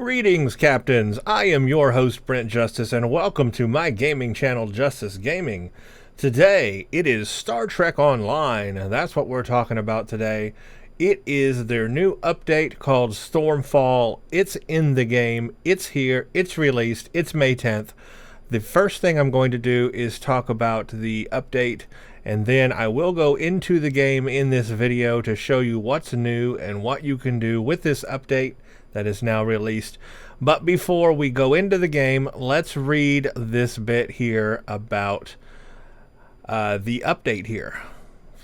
Greetings, Captains. I am your host, Brent Justice, and welcome to my gaming channel, Justice Gaming. Today, it is Star Trek Online. That's what we're talking about today. It is their new update called Stormfall. It's in the game. It's here. It's released. It's May 10th. The first thing I'm going to do is talk about the update, and then I will go into the game in this video to show you what's new and what you can do with this update that is now released. But before we go into the game, let's read this bit here about the update here.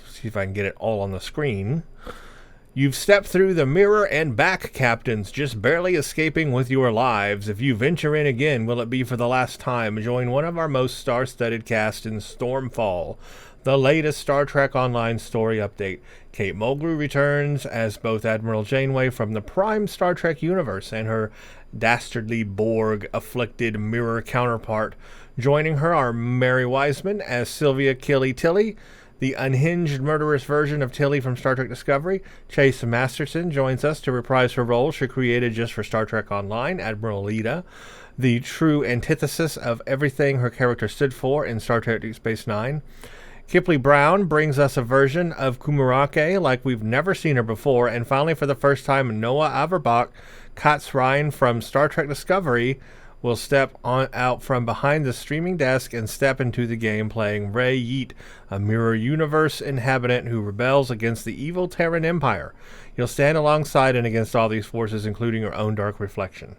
See if I can get it all on the screen. You've stepped through the mirror and back, Captains, just barely escaping with your lives. If you venture in again, will it be for the last time? Join one of our most star-studded cast in Stormfall, the latest Star Trek Online story update. Kate Mulgrew returns as both Admiral Janeway from the prime Star Trek universe and her dastardly Borg-afflicted mirror counterpart. Joining her are Mary Wiseman as Sylvia Killy Tilly, the unhinged, murderous version of Tilly from Star Trek Discovery. Chase Masterson joins us to reprise her role she created just for Star Trek Online, Admiral Leda, the true antithesis of everything her character stood for in Star Trek Deep Space Nine. Kipley Brown brings us a version of Kumarake like we've never seen her before, and finally, for the first time, Noah Averbach, Katz Ryan from Star Trek Discovery, will step out from behind the streaming desk and step into the game playing Ray Yeet, a mirror universe inhabitant who rebels against the evil Terran Empire. You'll stand alongside and against all these forces, including your own dark reflection.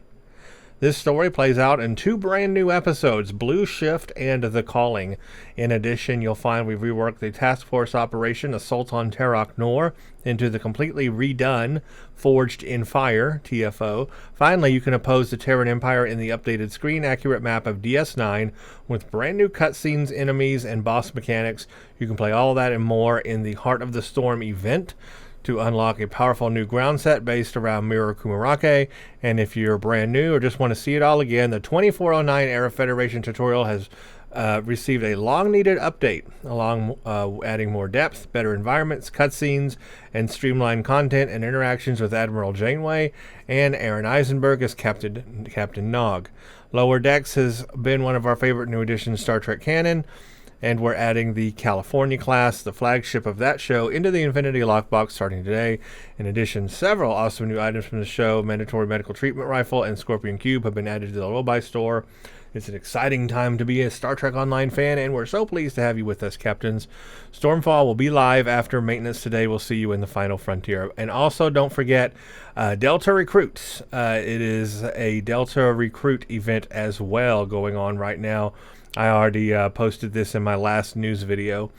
This story plays out in two brand new episodes, Blue Shift and The Calling. In addition, you'll find we've reworked the task force operation Assault on Terok Nor into the completely redone Forged in Fire, TFO. Finally, you can oppose the Terran Empire in the updated screen-accurate map of DS9 with brand new cutscenes, enemies, and boss mechanics. You can play all that and more in the Heart of the Storm event to unlock a powerful new ground set based around Mirror Kumarake. And if you're brand new or just want to see it all again, the 2409 Era Federation tutorial has received a long-needed update, along adding more depth, better environments, cutscenes, and streamlined content and interactions with Admiral Janeway and Aaron Eisenberg as Captain Nog. Lower Decks has been one of our favorite new additions to Star Trek canon, and we're adding the California class, the flagship of that show, into the Infinity Lockbox starting today. In addition, several awesome new items from the show, Mandatory Medical Treatment Rifle and Scorpion Cube, have been added to the Roll-Buy store. It's an exciting time to be a Star Trek Online fan, and we're so pleased to have you with us, Captains. Stormfall will be live after maintenance today. We'll see you in the final frontier. And also, don't forget, Delta Recruits. It is a Delta Recruit event as well going on right now. I already posted this in my last news video,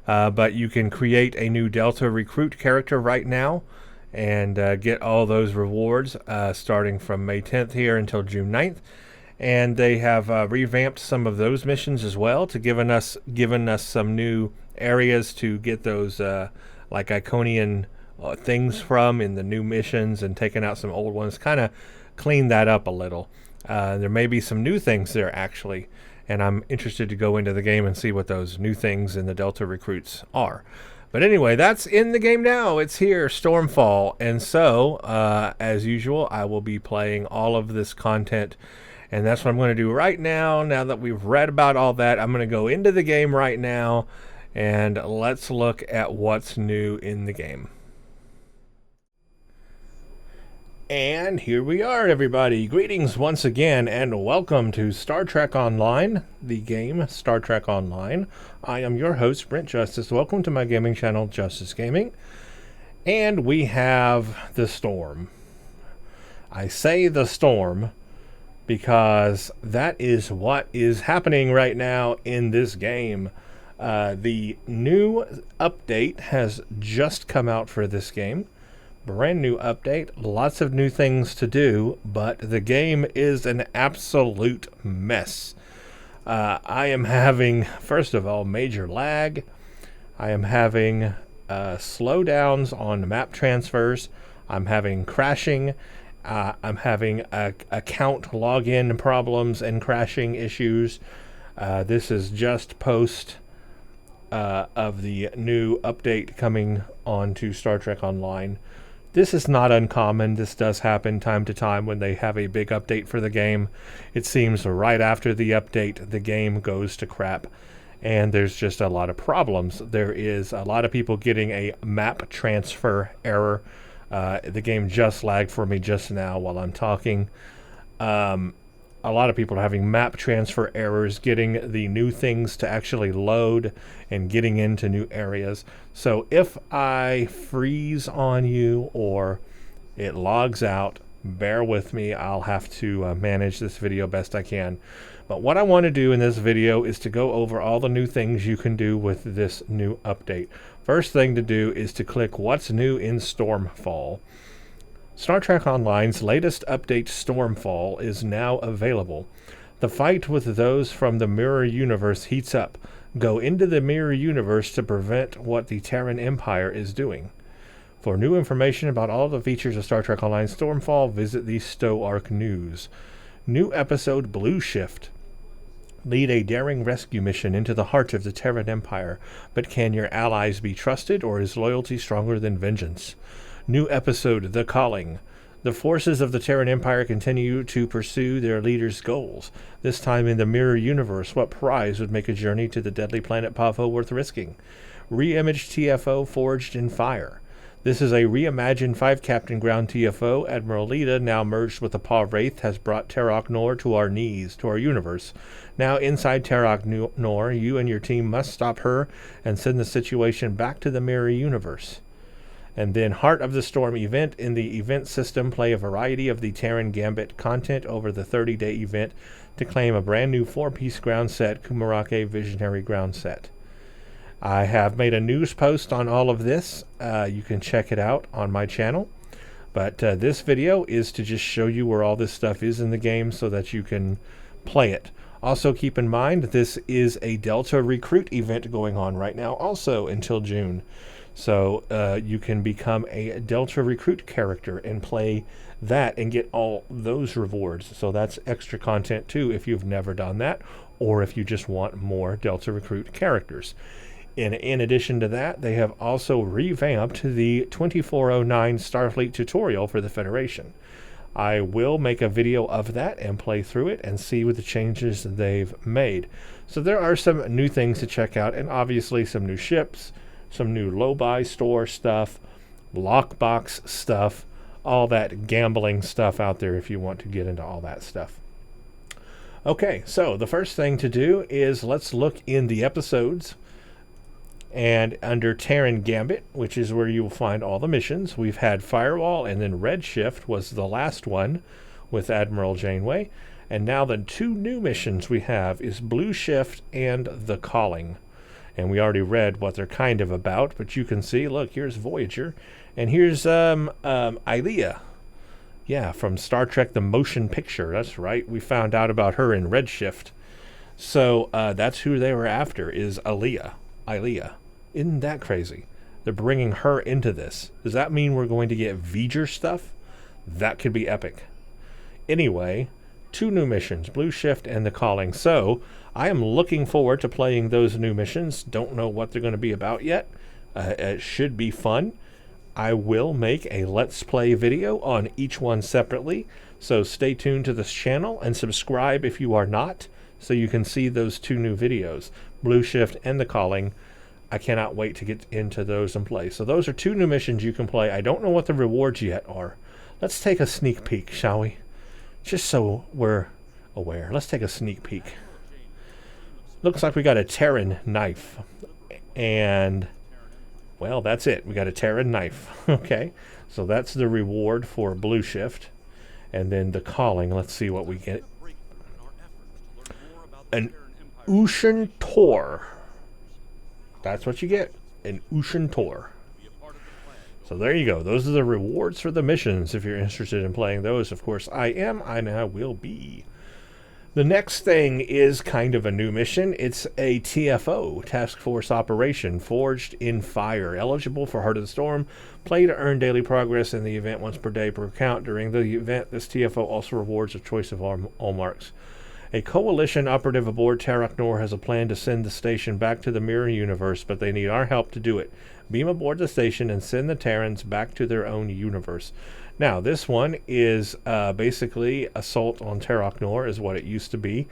but you can create a new Delta Recruit character right now and get all those rewards starting from May 10th here until June 9th. And they have revamped some of those missions as well to given us some new areas to get those like Iconian things from in the new missions, and taking out some old ones, kind of clean that up a little. There may be some new things there actually, and I'm interested to go into the game and see what those new things in the Delta Recruits are. But anyway, that's in the game now. It's here, Stormfall. And so, as usual, I will be playing all of this content, and that's what I'm going to do right now. Now that we've read about all that, I'm going to go into the game right now, and let's look at what's new in the game. And here we are, everybody. Greetings once again, and welcome to Star Trek Online, the game Star Trek Online. I am your host, Brent Justice. Welcome to my gaming channel, Justice Gaming. And we have the Storm. I say the Storm because that is what is happening right now in this game. The new update has just come out for this game. Brand new update, lots of new things to do, but the game is an absolute mess. I am having, first of all, major lag. I am having slowdowns on map transfers. I'm having crashing. I'm having account login problems and crashing issues. This is just post of the new update coming on to Star Trek Online This is not uncommon. This does happen time to time when they have a big update for the game. It seems right after the update, the game goes to crap, and there's just a lot of problems. There is a lot of people getting a map transfer error. The game just lagged for me just now while I'm talking. A lot of people are having map transfer errors, getting the new things to actually load and getting into new areas. So if I freeze on you or it logs out, bear with me. I'll have to manage this video best I can. But what I want to do in this video is to go over all the new things you can do with this new update. First thing to do is to click What's New in Stormfall. Star Trek Online's latest update, Stormfall, is now available. The fight with those from the Mirror Universe heats up. Go into the Mirror Universe to prevent what the Terran Empire is doing. For new information about all the features of Star Trek Online Stormfall, visit the Stow Arc News. New episode, Blue Shift. Lead a daring rescue mission into the heart of the Terran Empire, but can your allies be trusted, or is loyalty stronger than vengeance? New episode, The Calling. The forces of the Terran Empire continue to pursue their leader's goals. This time in the Mirror Universe, what prize would make a journey to the deadly planet Pavo worth risking? Re-imaged TFO forged in fire. This is a reimagined 5-captain ground TFO. Admiral Leda, now merged with the Paw Wraith, has brought Terok Nor to our knees, to our universe. Now inside Terok Nor, you and your team must stop her and send the situation back to the Mirror Universe. And then Heart of the Storm event. In the event system, play a variety of the Terran Gambit content over the 30-day event to claim a brand new 4-piece ground set, Kumarake Visionary ground set. I have made a news post on all of this. You can check it out on my channel. But this video is to just show you where all this stuff is in the game so that you can play it. Also keep in mind, this is a Delta Recruit event going on right now, also until June. So you can become a Delta Recruit character and play that and get all those rewards. So that's extra content too if you've never done that, or if you just want more Delta Recruit characters. In addition to that, they have also revamped the 2409 Starfleet tutorial for the Federation. I will make a video of that and play through it and see what the changes they've made. So there are some new things to check out, and obviously some new ships, some new low-buy store stuff, lockbox stuff, all that gambling stuff out there if you want to get into all that stuff. Okay, so the first thing to do is let's look in the episodes. And under Terran Gambit, which is where you will find all the missions, we've had Firewall, and then Redshift was the last one with Admiral Janeway. And now the two new missions we have is Blue Shift and The Calling. And we already read what they're kind of about, but you can see, look, here's Voyager, and here's Ilia. Yeah, from Star Trek the Motion Picture. That's right, we found out about her in Redshift. So that's who they were after, is Ilia. Isn't that crazy? They're bringing her into this. Does that mean we're going to get V'ger stuff? That could be epic. Anyway, two new missions, Blue Shift and The Calling. So I am looking forward to playing those new missions. Don't know what they're going to be about yet. It should be fun. I will make a Let's Play video on each one separately. So stay tuned to this channel and subscribe if you are not, so you can see those two new videos, Blue Shift and The Calling. I cannot wait to get into those and play. So those are two new missions you can play. I don't know what the rewards yet are. Let's take a sneak peek, shall we? Just so we're aware. Let's take a sneak peek. Looks like we got a Terran knife. And, well, that's it. We got a Terran knife. Okay. So that's the reward for Blue Shift. And then The Calling. Let's see what we get. An Ocean Tor. That's what you get, an Ocean Tor. So there you go. Those are the rewards for the missions. If you're interested in playing those, of course, I am, and I will be. The next thing is kind of a new mission. It's a TFO, Task Force Operation, Forged in Fire. Eligible for Heart of the Storm. Play to earn daily progress in the event once per day per account. During the event, this TFO also rewards a choice of all marks. A coalition operative aboard Terracnor has a plan to send the station back to the mirror universe, but they need our help to do it. Beam aboard the station and send the Terrans back to their own universe. Now, this one is basically Assault on Terracnor is what it used to be.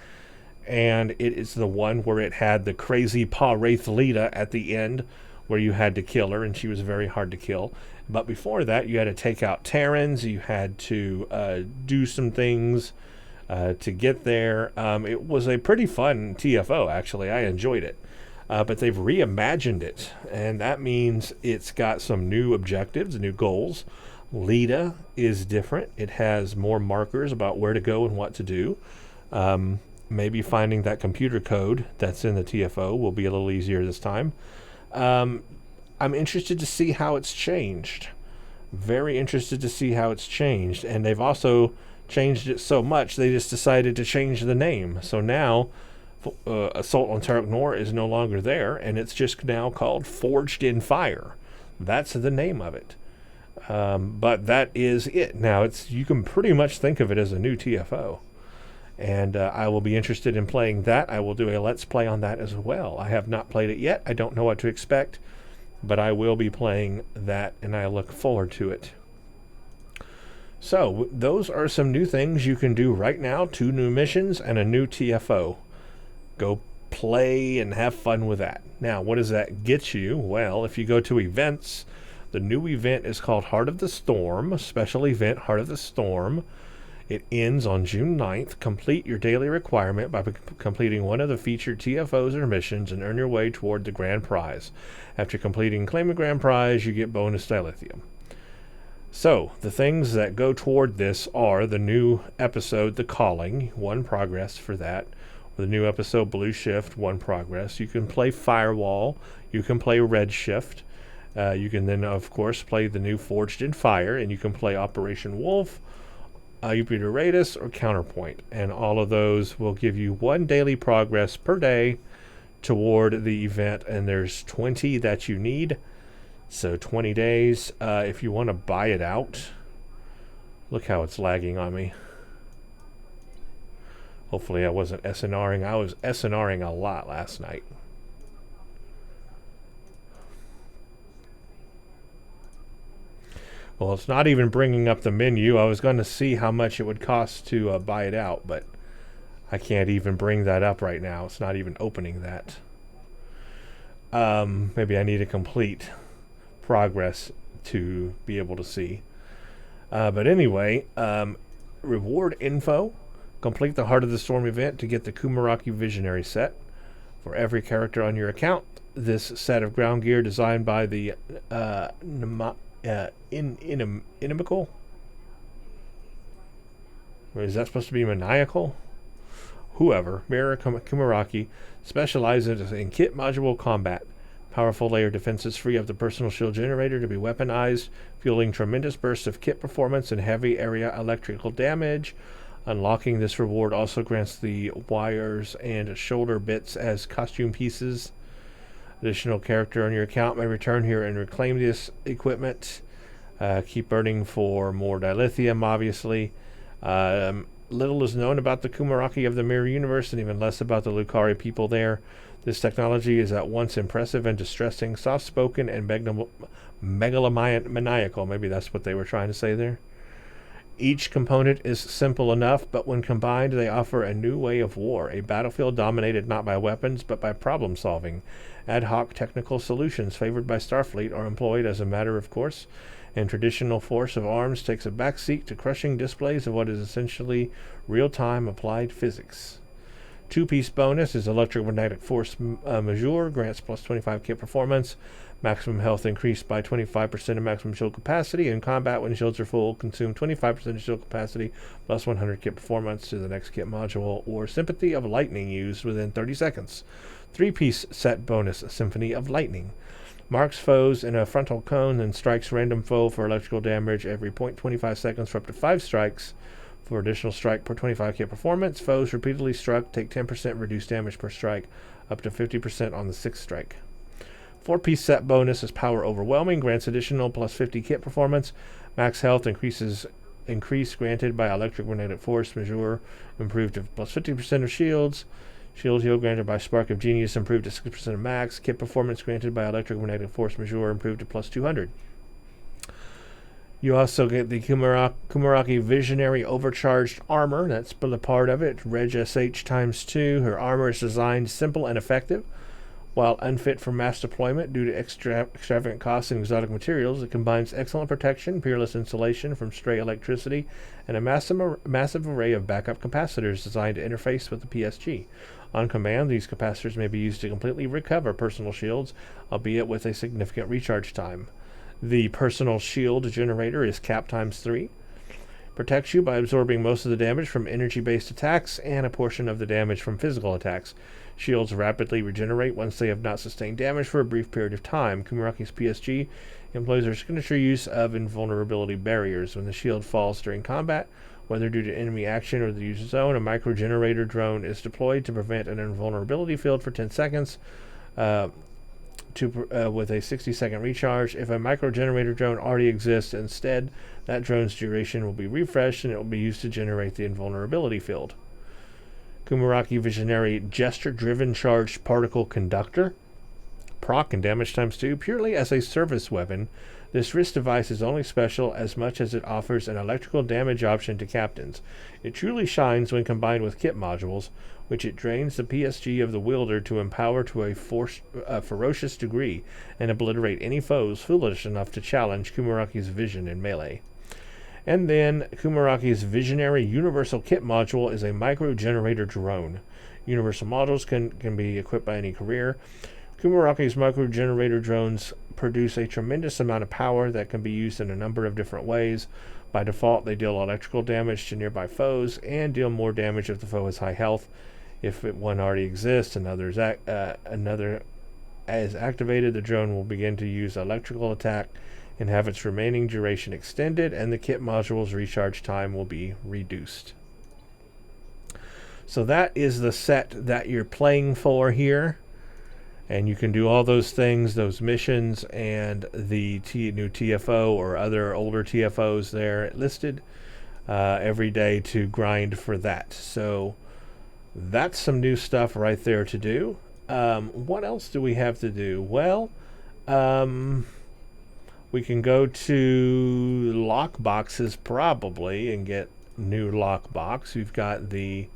And it is the one where it had the crazy Pa Wraith Lita at the end, where you had to kill her, and she was very hard to kill. But before that, you had to take out Terrans, you had to do some things to get there. It was a pretty fun TFO, actually. I enjoyed it. But they've reimagined it, and that means it's got some new objectives, new goals. Lita is different. It has more markers about where to go and what to do. Maybe finding that computer code that's in the TFO will be a little easier this time. I'm interested to see how it's changed. Very interested to see how it's changed. And they've also changed it so much, they just decided to change the name. So now, Assault on Terracnor is no longer there, and it's just now called Forged in Fire. That's the name of it. But that is it. Now, you can pretty much think of it as a new TFO. And I will be interested in playing that. I will do a Let's Play on that as well. I have not played it yet. I don't know what to expect. But I will be playing that, and I look forward to it. So, those are some new things you can do right now. 2 new missions and a new TFO. Go play and have fun with that. Now, what does that get you? Well, if you go to events, the new event is called Heart of the Storm. Special event, Heart of the Storm. It ends on June 9th. Complete your daily requirement by completing one of the featured TFOs or missions and earn your way toward the grand prize. After completing Claim the Grand Prize, you get bonus dilithium. So, the things that go toward this are the new episode, The Calling, 1 progress for that. The new episode, Blue Shift, 1 progress. You can play Firewall. You can play Red Shift. You can then, of course, play the new Forged in Fire, and you can play Operation Wolf, Uperatus, or Counterpoint. And all of those will give you 1 daily progress per day toward the event, and there's 20 that you need. So 20 days. If you want to buy it out, look how it's lagging on me. Hopefully I wasn't SNRing. I was SNRing a lot last night. Well, it's not even bringing up the menu. I was going to see how much it would cost to buy it out, but I can't even bring that up right now. It's not even opening that. Maybe I need to complete progress to be able to see. But anyway, reward info. Complete the Heart of the Storm event to get the Kumaraki Visionary set. For every character on your account, this set of ground gear designed by the Inimical? Or is that supposed to be maniacal? Whoever, Mirror Kumaraki, specializes in kit module combat. Powerful layer defenses free of the personal shield generator to be weaponized, fueling tremendous bursts of kit performance and heavy area electrical damage. Unlocking this reward also grants the wires and shoulder bits as costume pieces. Additional character on your account may return here and reclaim this equipment. Keep earning for more dilithium, obviously. Little is known about the Kumaraki of the Mirror Universe, and even less about the Lucari people there. This technology is at once impressive and distressing, soft-spoken and megalomaniacal. Maybe that's what they were trying to say there. Each component is simple enough, but when combined, they offer a new way of war, a battlefield dominated not by weapons, but by problem-solving. Ad hoc technical solutions favored by Starfleet are employed as a matter of course, and traditional force of arms takes a backseat to crushing displays of what is essentially real-time applied physics. 2-piece bonus is electromagnetic force majeure, grants plus 25 kit performance. Maximum health increased by 25% of maximum shield capacity. In combat, when shields are full, consume 25% of shield capacity plus 100 kit performance to the next kit module, or Sympathy of Lightning used within 30 seconds. 3-piece set bonus, Symphony of Lightning. Marks foes in a frontal cone and strikes random foe for electrical damage every 0.25 seconds for up to 5 strikes. For additional strike per 25 kit performance, foes repeatedly struck take 10% reduced damage per strike, up to 50% on the 6th strike. 4-piece set bonus is Power Overwhelming, grants additional plus 50 kit performance. Max health increases increase granted by electromagnetic force majeure improved to plus 50% of shields. Shield heal granted by Spark of Genius improved to 6% of max. Kit performance granted by electromagnetic force majeure improved to plus 200. You also get the Kumaraki Visionary Overcharged Armor. That's a part of it. Reg SH times 2. Her armor is designed simple and effective. While unfit for mass deployment due to extravagant costs and exotic materials, it combines excellent protection, peerless insulation from stray electricity, and a massive array of backup capacitors designed to interface with the PSG. On command, these capacitors may be used to completely recover personal shields, albeit with a significant recharge time. The personal shield generator is cap times 3. Protects you by absorbing most of the damage from energy-based attacks and a portion of the damage from physical attacks. Shields rapidly regenerate once they have not sustained damage for a brief period of time. Kumaraki's PSG employs her signature use of invulnerability barriers. When the shield falls during combat, whether due to enemy action or the user's own, a micro-generator drone is deployed to prevent an invulnerability field for 10 seconds with a 60-second recharge. If a micro-generator drone already exists instead, that drone's duration will be refreshed and it will be used to generate the invulnerability field. Kumaraki Visionary Gesture-Driven Charged Particle Conductor. Proc and damage times 2. Purely as a service weapon, this wrist device is only special as much as it offers an electrical damage option to captains. It truly shines when combined with kit modules, which it drains the PSG of the wielder to empower to a ferocious degree and obliterate any foes foolish enough to challenge Kumaraki's vision in melee. And then Kumaraki's Visionary Universal Kit Module is a micro-generator drone. Universal modules can be equipped by any career. Kumaraki's micro-generator drones produce a tremendous amount of power that can be used in a number of different ways. By default, they deal electrical damage to nearby foes and deal more damage if the foe has high health. If one already exists and another is activated, the drone will begin to use electrical attack and have its remaining duration extended, and the kit module's recharge time will be reduced. So that is the set that you're playing for here. And you can do all those things, those missions, and the new TFO or other older TFOs there listed every day to grind for that. So that's some new stuff right there to do. What else do we have to do? Well, we can go to Lockboxes probably and get new Lockbox. We've got the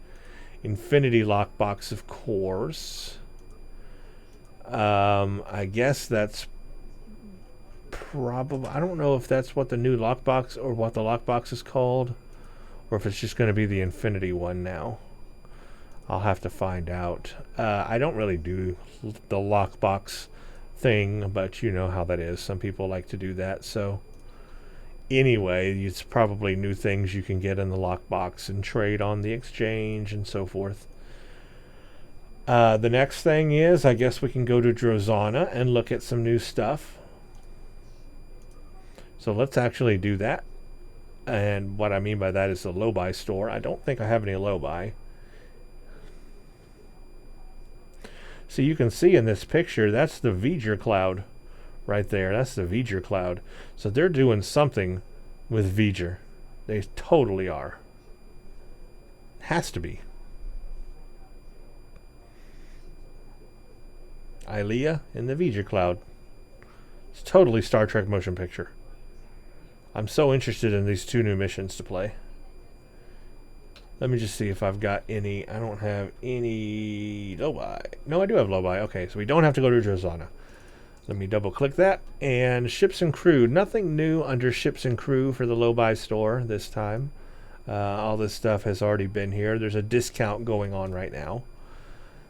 Infinity Lockbox, of course. I guess that's probably, I don't know if that's what the new Lockbox or what the Lockbox is called, or if it's just going to be the Infinity one now. I'll have to find out. I don't really do the Lockbox thing, but you know how that is. Some people like to do that. So anyway, it's probably new things you can get in the Lockbox and trade on the exchange and so forth. The next thing is, I guess we can go to Drozana and look at some new stuff. So let's actually do that. And what I mean by that is the low-buy store. I don't think I have any low-buy. So you can see in this picture, that's the V'ger cloud right there. That's the V'ger cloud. So they're doing something with V'ger. They totally are. Has to be. Ilea in the V'ger cloud. It's totally Star Trek motion picture. I'm so interested in these two new missions to play. Let me just see if I've got any. I don't have any low-buy. No, I do have low-buy. Okay, so we don't have to go to Drozana. Let me double-click that. And ships and crew. Nothing new under ships and crew for the low-buy store this time. All this stuff has already been here. There's a discount going on right now.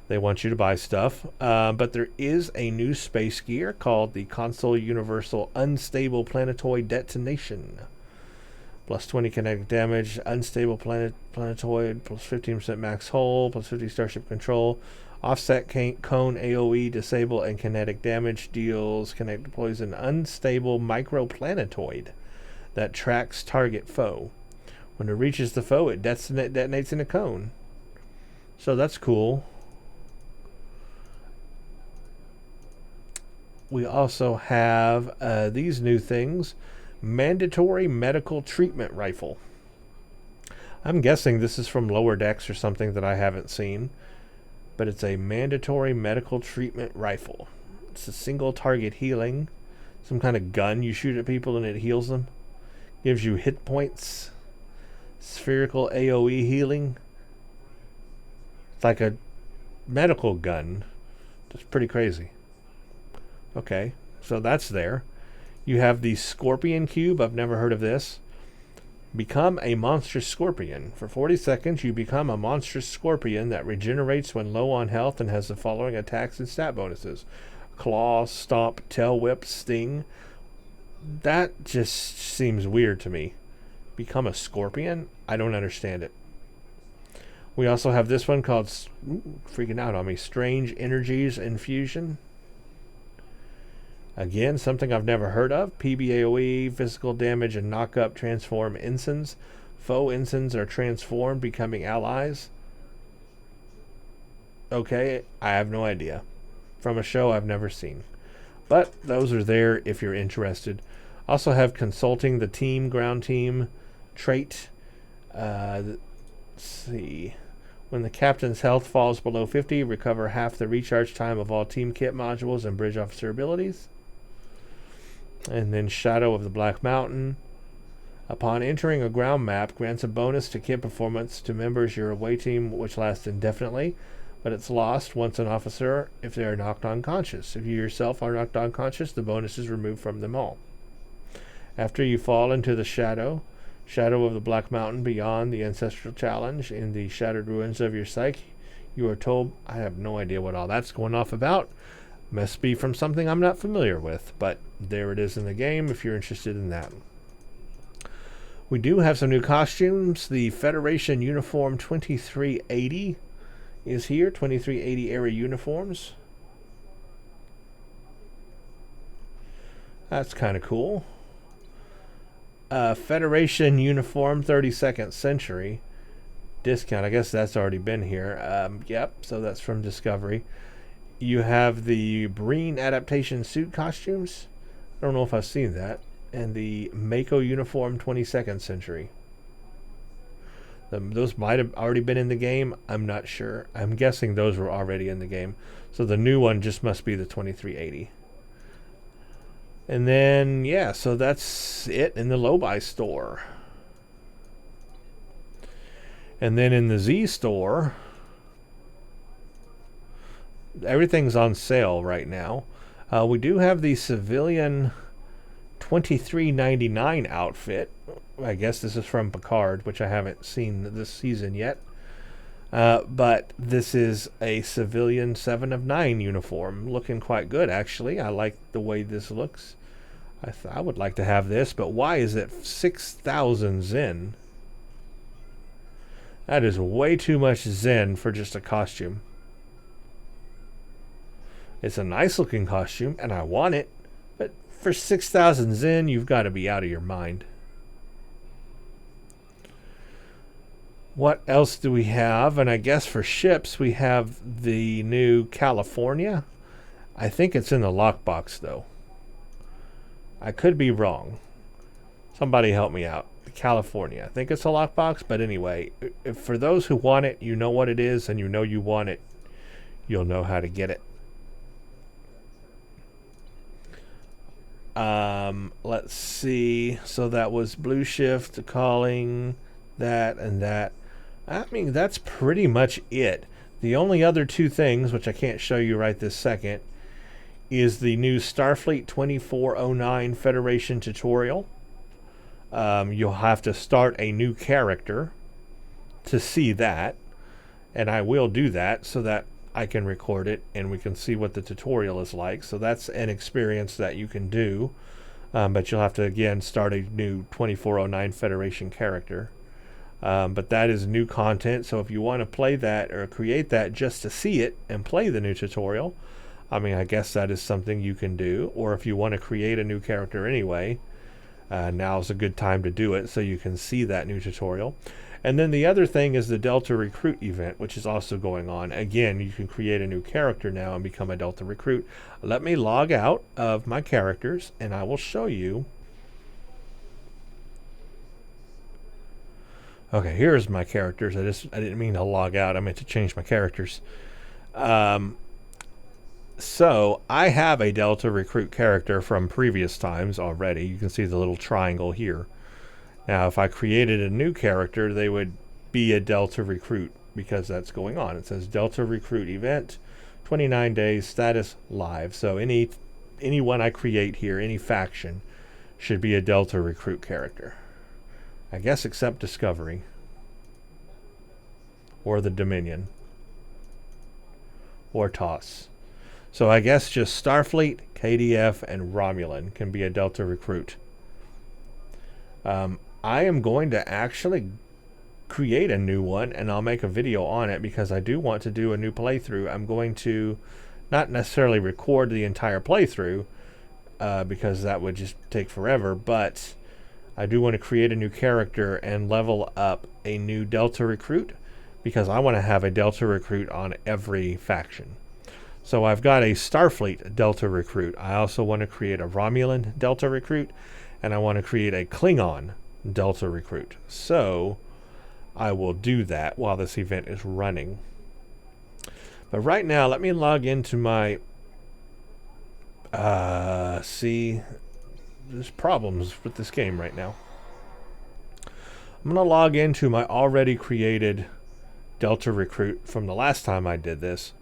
They want you to buy stuff. But there is a new space gear called the Console Universal Unstable Planetoid Detonation. Plus 20 kinetic damage, unstable planetoid, plus 15% max hull, plus 50 starship control, offset cone AoE, disable and kinetic damage, deals kinetic deploys an unstable microplanetoid that tracks target foe. When it reaches the foe, it detonates in a cone. So that's cool. We also have these new things. Mandatory medical treatment rifle. I'm guessing this is from Lower Decks or something that I haven't seen. But it's a mandatory medical treatment rifle. It's a single target healing. Some kind of gun you shoot at people and it heals them. Gives you hit points. Spherical AoE healing. It's like a medical gun. It's pretty crazy. Okay, so that's there. You have the Scorpion Cube. I've never heard of this. Become a monstrous scorpion. For 40 seconds, you become a monstrous scorpion that regenerates when low on health and has the following attacks and stat bonuses. Claw, Stomp, Tail Whip, Sting. That just seems weird to me. Become a scorpion? I don't understand it. We also have this one called, freaking out on me, Strange Energies Infusion. Again, something I've never heard of. PBAOE, physical damage and knock up transform ensigns. Foe ensigns are transformed, becoming allies. Okay, I have no idea. From a show I've never seen. But those are there if you're interested. Also have consulting the team, ground team trait. Let's see. When the captain's health falls below 50, recover half the recharge time of all team kit modules and bridge officer abilities. And then Shadow of the Black Mountain. Upon entering a ground map, grants a bonus to kit performance to members your away team, which lasts indefinitely, but it's lost once an officer if they are knocked unconscious. If you yourself are knocked unconscious, the bonus is removed from them all. After you fall into the Shadow of the Black Mountain beyond the Ancestral Challenge in the shattered ruins of your psyche, you are told, I have no idea what all that's going off about. Must be from something I'm not familiar with, but there it is in the game if you're interested in that. We do have some new costumes. The Federation Uniform 2380 is here. 2380 era uniforms. That's kind of cool. Federation Uniform 32nd Century. Discount. I guess that's already been here. Yep, so that's from Discovery. You have the Breen adaptation suit costumes. I don't know if I've seen that. And the Mako uniform 22nd Century. Those might have already been in the game. I'm not sure. I'm guessing those were already in the game. So the new one just must be the 2380. And then, yeah, so that's it in the low-buy store. And then in the Z store, everything's on sale right now. We do have the civilian $23.99 outfit. I guess this is from Picard, which I haven't seen this season yet. But this is a civilian 7 of 9 uniform. Looking quite good, actually. I like the way this looks. I would like to have this, but why is it 6,000 Zen? That is way too much Zen for just a costume. It's a nice looking costume, and I want it. But for 6,000 Zen, you've got to be out of your mind. What else do we have? And I guess for ships, we have the new California. I think it's in the lockbox, though. I could be wrong. Somebody help me out. California. I think it's a lockbox, but anyway, if for those who want it, you know what it is, and you know you want it, you'll know how to get it. Let's see. So that was Blue Shift, calling, that, and that. I mean, that's pretty much it. The only other two things, which I can't show you right this second, is the new Starfleet 2409 Federation tutorial. You'll have to start a new character to see that, and I will do that so that I can record it and we can see what the tutorial is like. So that's an experience that you can do, but you'll have to again start a new 2409 Federation character. But that is new content, so if you want to play that or create that just to see it and play the new tutorial, I mean, I guess that is something you can do. Or if you want to create a new character anyway, now's a good time to do it so you can see that new tutorial. And then the other thing is the Delta Recruit event, which is also going on. Again, you can create a new character now and become a Delta Recruit. Let me log out of my characters and I will show you Okay, here's my characters. I didn't mean to log out. I meant to change my characters. So I have a Delta Recruit character from previous times already. You can see the little triangle here. Now, if I created a new character, they would be a Delta Recruit because that's going on. It says Delta Recruit event, 29 days, status live. So anyone I create here, any faction, should be a Delta Recruit character. I guess except Discovery or the Dominion or TOS. So I guess just Starfleet, KDF, and Romulan can be a Delta Recruit. I am going to actually create a new one, and I'll make a video on it because I do want to do a new playthrough. I'm going to not necessarily record the entire playthrough because that would just take forever, but I do want to create a new character and level up a new Delta Recruit because I want to have a Delta Recruit on every faction. So I've got a Starfleet Delta Recruit. I also want to create a Romulan Delta Recruit, and I want to create a Klingon Delta Recruit. So I will do that while this event is running. But right now, let me log into my... see, there's problems with this game right now. I'm going to log into my already created Delta Recruit from the last time I did this.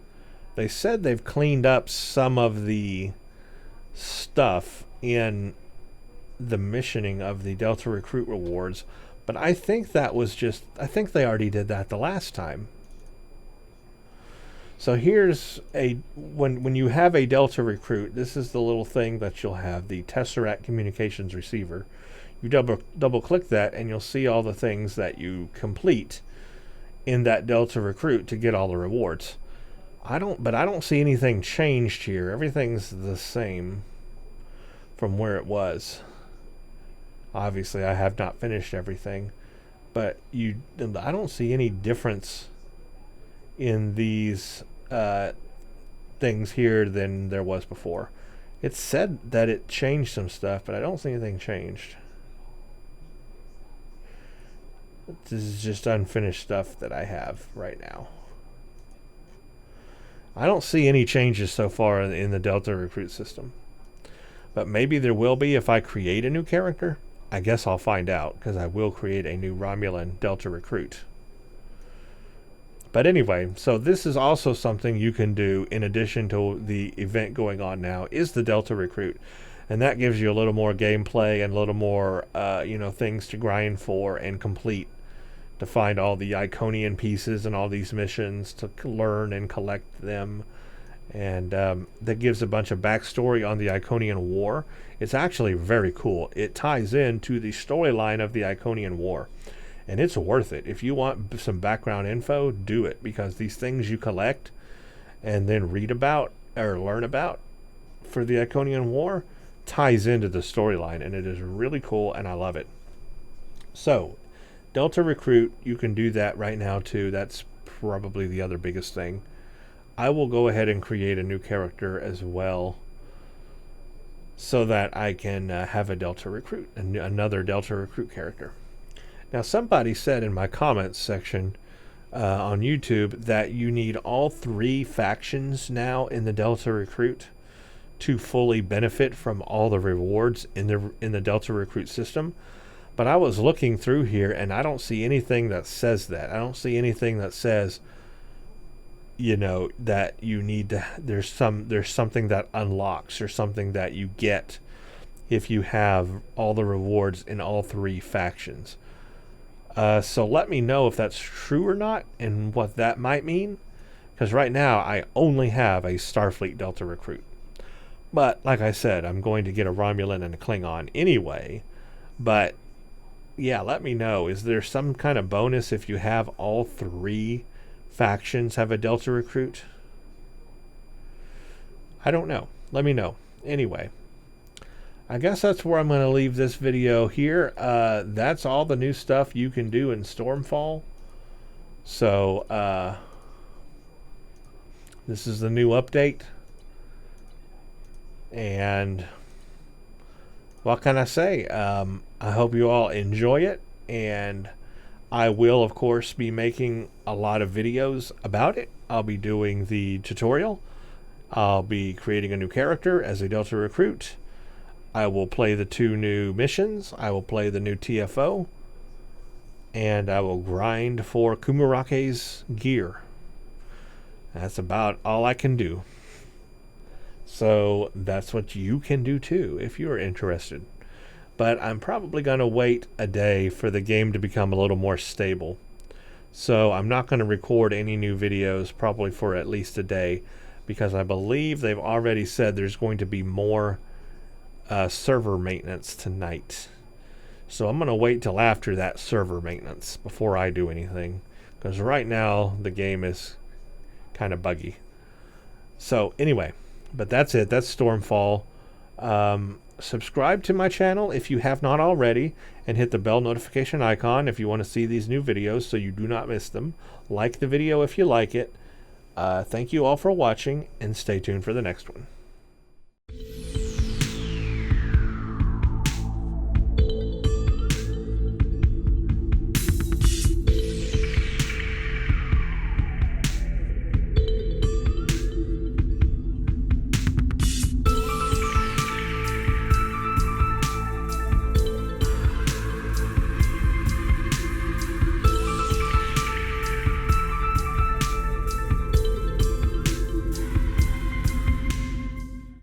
They said they've cleaned up some of the stuff in the missioning of the Delta Recruit rewards, but I think that was just, I think they already did that the last time. So here's a, when you have a Delta Recruit, this is the little thing that you'll have, the Tesseract Communications Receiver. You double click that and you'll see all the things that you complete in that Delta Recruit to get all the rewards. I don't see anything changed here. Everything's the same from where it was. Obviously, I have not finished everything, but I don't see any difference in these things here than there was before. It said that it changed some stuff, but I don't see anything changed. This is just unfinished stuff that I have right now. I don't see any changes so far in the Delta Recruit system. But maybe there will be if I create a new character. I guess I'll find out, because I will create a new Romulan Delta Recruit. But anyway, so this is also something you can do in addition to the event going on now, is the Delta Recruit. And that gives you a little more gameplay and a little more things to grind for and complete, to find all the Iconian pieces and all these missions, to learn and collect them. And that gives a bunch of backstory on the Iconian War. It's actually very cool. It ties into the storyline of the Iconian War. And it's worth it. If you want some background info, do it. Because these things you collect and then read about or learn about for the Iconian War ties into the storyline. And it is really cool, and I love it. So, Delta Recruit, you can do that right now too. That's probably the other biggest thing. I will go ahead and create a new character as well, so that I can have a Delta Recruit, another Delta Recruit character. Now, somebody said in my comments section on YouTube that you need all 3 factions now in the Delta Recruit to fully benefit from all the rewards in the Delta Recruit system. But I was looking through here, and I don't see anything that says that. I don't see anything that says, that you need to, there's something that unlocks or something that you get if you have all the rewards in all 3 factions. So let me know if that's true or not and what that might mean, because right now I only have a Starfleet Delta Recruit. But like I said, I'm going to get a Romulan and a Klingon anyway. But yeah, let me know. Is there some kind of bonus if you have all 3 factions have a Delta Recruit? I don't know. Let me know. Anyway, I guess that's where I'm going to leave this video here. That's all the new stuff you can do in Stormfall. So, this is the new update. And what can I say? I hope you all enjoy it. And I will, of course, be making a lot of videos about it. I'll be doing the tutorial. I'll be creating a new character as a Delta recruit. I will play the 2 new missions. I will play the new TFO. And I will grind for Kumarake's gear. That's about all I can do. So that's what you can do too if you're interested. But I'm probably going to wait a day for the game to become a little more stable. So I'm not going to record any new videos probably for at least a day, because I believe they've already said there's going to be more server maintenance tonight. So I'm going to wait till after that server maintenance before I do anything, because right now the game is kind of buggy. So anyway, but that's it. That's Stormfall. Subscribe to my channel if you have not already, and hit the bell notification icon if you want to see these new videos so you do not miss them. Like the video if you like it. Thank you all for watching, and stay tuned for the next one.